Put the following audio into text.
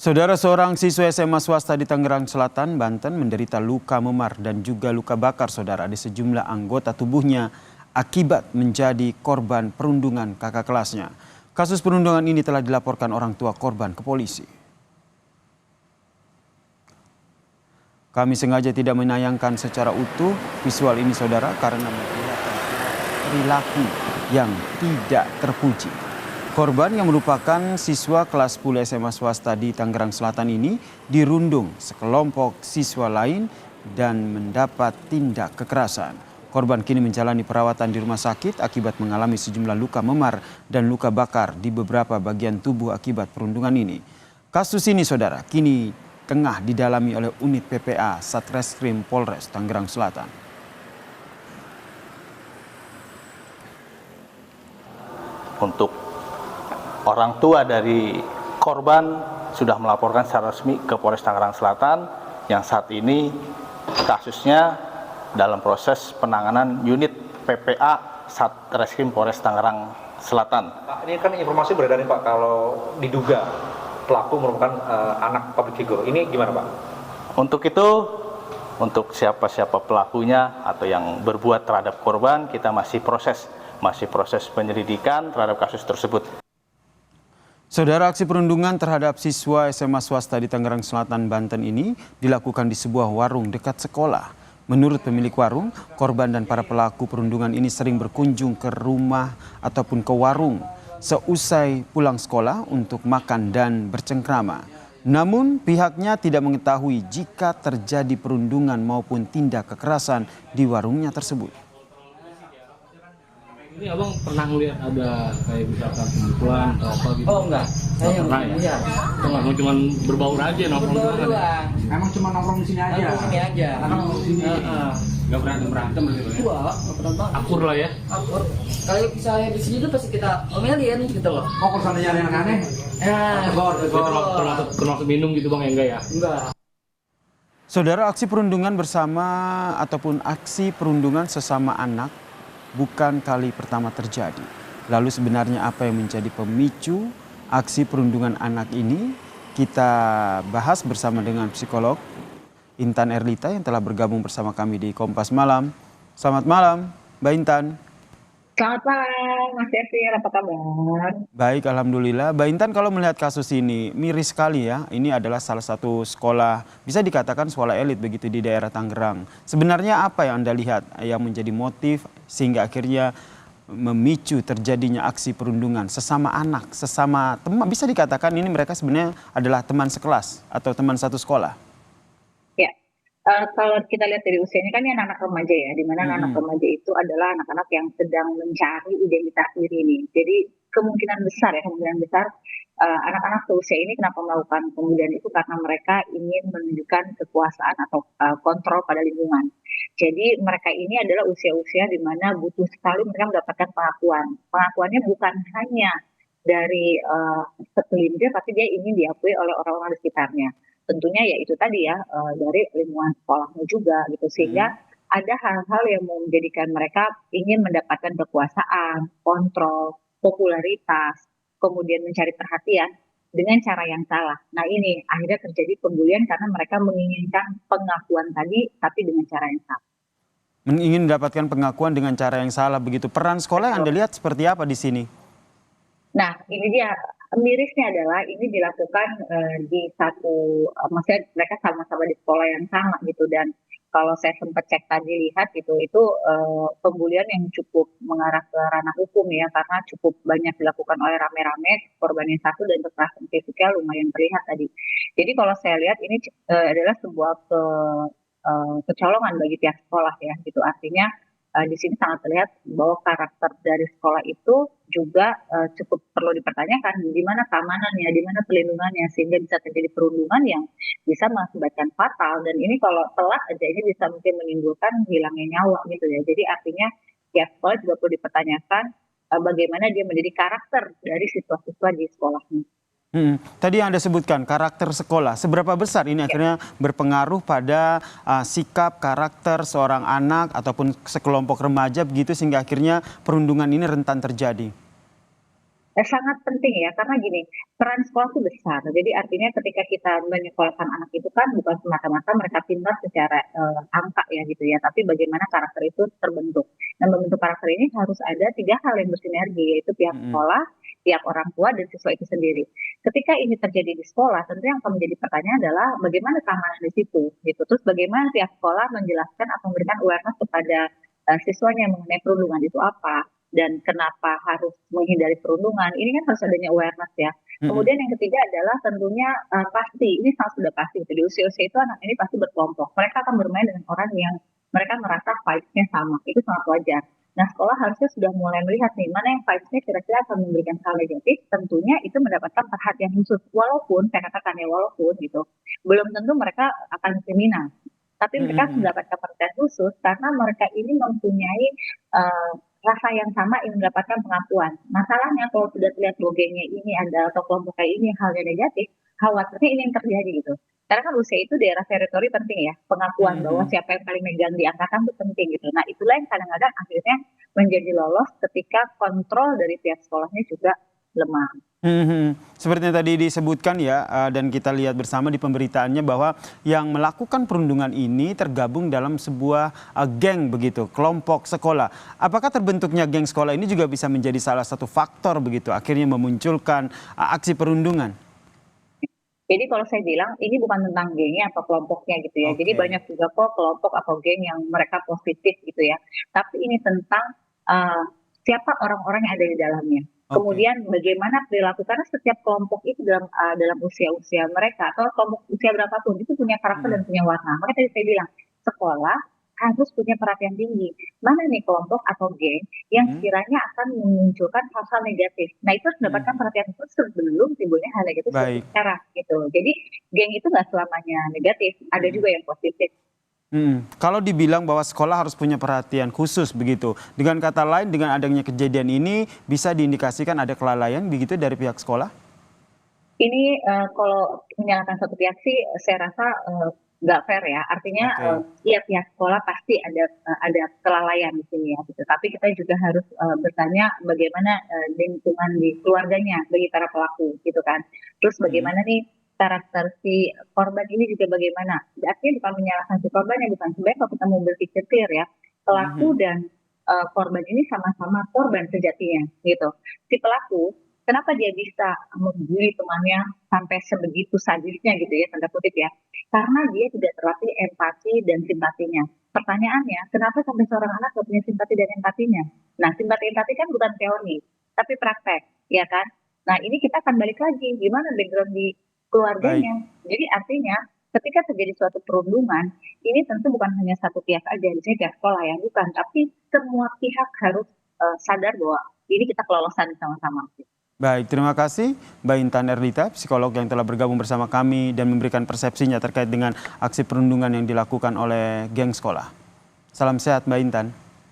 Saudara, seorang siswa SMA swasta di Tangerang Selatan, Banten menderita luka memar dan juga luka bakar saudara di sejumlah anggota tubuhnya akibat menjadi korban perundungan kakak kelasnya. Kasus perundungan ini telah dilaporkan orang tua korban ke polisi. Kami sengaja tidak menayangkan secara utuh visual ini saudara karena memperlihatkan perilaku yang tidak terpuji. Korban yang merupakan siswa kelas 10 SMA swasta di Tangerang Selatan ini dirundung sekelompok siswa lain dan mendapat tindak kekerasan. Korban kini menjalani perawatan di rumah sakit akibat mengalami sejumlah luka memar dan luka bakar di beberapa bagian tubuh akibat perundungan ini. Kasus ini saudara kini tengah didalami oleh unit PPA Satreskrim Polres Tangerang Selatan. Untuk orang tua dari korban sudah melaporkan secara resmi ke Polres Tangerang Selatan yang saat ini kasusnya dalam proses penanganan unit PPA Satreskrim Polres Tangerang Selatan. Pak, ini kan informasi beredar nih Pak kalau diduga pelaku merupakan anak public figure. Ini gimana Pak? Untuk itu, untuk siapa-siapa pelakunya atau yang berbuat terhadap korban, kita masih proses penyelidikan terhadap kasus tersebut. Saudara, aksi perundungan terhadap siswa SMA swasta di Tangerang Selatan, Banten ini dilakukan di sebuah warung dekat sekolah. Menurut pemilik warung, korban dan para pelaku perundungan ini sering berkunjung ke rumah ataupun ke warung seusai pulang sekolah untuk makan dan bercengkrama. Namun pihaknya tidak mengetahui jika terjadi perundungan maupun tindak kekerasan di warungnya tersebut. Ini abang pernah ngeliat ada kayak misalkan pemukulan atau apa gitu? Oh enggak, saya pernah ya? Iya. Cuma berbaur aja nongkrong Berbaur doang. Emang cuma nongkrong di sini aja. Nongkrong sini aja. Nongkrong di sini. Nggak berantem gitu ya? Enggak pernah banget. Akur lah ya? Akur. Kalau misalnya di sini tuh pasti kita omelin gitu loh. Oh, kalau sana nyari yang aneh? Tegur. Termasuk minum gitu bang ya enggak ya? Enggak. Saudara, aksi perundungan bersama ataupun aksi perundungan sesama anak bukan kali pertama terjadi. Lalu sebenarnya apa yang menjadi pemicu aksi perundungan anak ini? Kita bahas bersama dengan psikolog Intan Erlita yang telah bergabung bersama kami di Kompas Malam. Selamat malam, Mbak Intan. Selamat malam, Mas Yasir, apa kabar? Baik, alhamdulillah. Mbak Intan, kalau melihat kasus ini, miris sekali ya. Ini adalah salah satu sekolah, bisa dikatakan sekolah elit begitu di daerah Tangerang. Sebenarnya apa yang Anda lihat yang menjadi motif sehingga akhirnya memicu terjadinya aksi perundungan sesama anak, sesama teman? Bisa dikatakan ini mereka sebenarnya adalah teman sekelas atau teman satu sekolah? Ya, kalau kita lihat dari usianya kan ini anak-anak remaja ya, di mana anak remaja itu adalah anak-anak yang sedang mencari identitas diri nih. Jadi kemungkinan besar anak-anak seusia ini kenapa melakukan pembunuhan itu karena mereka ingin menunjukkan kekuasaan atau kontrol pada lingkungan. Jadi mereka ini adalah usia-usia di mana butuh sekali mereka mendapatkan pengakuan. Pengakuannya bukan hanya dari sekelintir, tapi dia ingin diakui oleh orang-orang di sekitarnya. Tentunya ya itu tadi ya dari lingkungan sekolahnya juga gitu, sehingga ada hal-hal yang menjadikan mereka ingin mendapatkan kekuasaan, kontrol, popularitas, kemudian mencari perhatian dengan cara yang salah. Nah ini akhirnya terjadi pembulian karena mereka menginginkan pengakuan tadi tapi dengan cara yang salah. Ingin mendapatkan pengakuan dengan cara yang salah begitu. Peran sekolah yang Anda lihat seperti apa di sini? Nah, ini dia mirisnya adalah ini dilakukan di satu, maksudnya mereka sama-sama di sekolah yang sama gitu, dan kalau saya sempat cek tadi lihat gitu, itu pembulian yang cukup mengarah ke ranah hukum ya, karena cukup banyak dilakukan oleh rame-rame, korbannya satu dan kekerasan fisiknya lumayan terlihat tadi. Jadi kalau saya lihat ini adalah sebuah kecolongan bagi pihak sekolah ya gitu, artinya di sini sangat terlihat bahwa karakter dari sekolah itu juga cukup perlu dipertanyakan, di mana keamanannya, di mana pelindungannya, sehingga bisa terjadi perundungan yang bisa mengakibatkan fatal, dan ini kalau telat aja ini bisa mungkin menimbulkan hilangnya nyawa gitu ya. Jadi artinya ya sekolah juga perlu dipertanyakan bagaimana dia menjadi karakter dari siswa-siswa di sekolahnya. Tadi yang Anda sebutkan karakter sekolah, seberapa besar ini akhirnya berpengaruh pada sikap karakter seorang anak ataupun sekelompok remaja begitu sehingga akhirnya perundungan ini rentan terjadi? Sangat penting ya, karena gini, peran sekolah itu besar. Jadi artinya ketika kita menyekolahkan anak itu kan bukan semata-mata mereka pintar secara angka ya gitu ya, tapi bagaimana karakter itu terbentuk. Dan membentuk karakter ini harus ada 3 hal yang bersinergi, yaitu pihak Mm-mm. sekolah, pihak orang tua, dan siswa itu sendiri. Ketika ini terjadi di sekolah, tentu yang akan menjadi pertanyaan adalah bagaimana keamanan di situ, gitu. Terus bagaimana pihak sekolah menjelaskan atau memberikan awareness kepada siswanya mengenai perundungan itu apa, dan kenapa harus menghindari perundungan, ini kan harus adanya awareness ya. Mm-mm. Kemudian yang ketiga adalah tentunya pasti, ini sangat sudah pasti, di usia-usia itu anak ini pasti berkelompok. Mereka akan bermain dengan orang yang mereka merasa vibes-nya sama, itu sangat wajar. Nah, sekolah harusnya sudah mulai melihat nih, mana yang vibes-nya kira-kira akan memberikan hal negatif, tentunya itu mendapatkan perhatian khusus. Walaupun, saya katakan ya, walaupun gitu, belum tentu mereka akan kriminal. Tapi mereka Mm-mm. mendapatkan perhatian khusus karena mereka ini mempunyai eh, rasa yang sama ingin mendapatkan pengakuan. Masalahnya kalau sudah terlihat gengnya ini ada atau kelompok kayak ini halnya negatif, khawatirnya ini yang terjadi gitu. Karena kan usia itu daerah teritori penting ya, pengakuan bahwa Mm-mm. siapa yang paling megang di angkatan itu penting gitu. Nah itulah yang kadang-kadang akhirnya menjadi lolos ketika kontrol dari pihak sekolahnya juga lemah. Mhm. Seperti yang tadi disebutkan ya, dan kita lihat bersama di pemberitaannya bahwa yang melakukan perundungan ini tergabung dalam sebuah geng begitu, kelompok sekolah. Apakah terbentuknya geng sekolah ini juga bisa menjadi salah satu faktor begitu, akhirnya memunculkan aksi perundungan? Jadi kalau saya bilang ini bukan tentang gengnya atau kelompoknya gitu ya. Jadi Oke, banyak juga kok kelompok atau geng yang mereka positif gitu ya. Tapi ini tentang uh, siapa orang-orang yang ada di dalamnya. oke. Kemudian bagaimana perilaku karena setiap kelompok itu dalam usia-usia mereka atau kelompok usia berapapun itu punya karakter Mhm. dan punya warna. Makanya tadi saya bilang sekolah harus punya perhatian tinggi. Mana nih kelompok atau geng yang Mhm. sekiranya akan memunculkan hal-hal negatif. Nah itu harus mendapatkan Mhm. perhatian khusus sebelum timbulnya hal negatif seperti Baik. sekarang gitu. Jadi geng itu nggak selamanya negatif, ada Mhm. juga yang positif. Kalau dibilang bahwa sekolah harus punya perhatian khusus begitu, dengan kata lain dengan adanya kejadian ini bisa diindikasikan ada kelalaian begitu dari pihak sekolah? Ini kalau menyalahkan satu pihak sih saya rasa nggak fair ya. Artinya Oke. ya pihak sekolah pasti ada kelalaian di sini ya gitu. Tapi kita juga harus bertanya bagaimana lingkungan di keluarganya bagi para pelaku gitu kan. Terus Mhm. bagaimana nih karakter si korban ini juga bagaimana. Artinya bukan menyalahkan si korban ya bukan. Sebenarnya kalau kita mau berpikir clear ya, pelaku Mhm. dan korban ini sama-sama korban sejatinya gitu. Si pelaku kenapa dia bisa membuli temannya sampai sebegitu sadisnya gitu ya, tanda kutip ya. Karena dia tidak terlatih empati dan simpatinya. Pertanyaannya, kenapa sampai seorang anak gak punya simpati dan empatinya? Nah, simpati empati kan bukan teori, tapi praktek, ya kan? Nah, ini kita akan balik lagi, gimana background di Baik. keluarganya. Jadi artinya, ketika terjadi suatu perundungan, ini tentu bukan hanya satu pihak aja, misalnya pihak sekolah ya, bukan. Tapi semua pihak harus sadar bahwa ini kita kelolosan sama-sama. Baik, terima kasih Mbak Intan Erdita, psikolog yang telah bergabung bersama kami dan memberikan persepsinya terkait dengan aksi perundungan yang dilakukan oleh geng sekolah. Salam sehat Mbak Intan.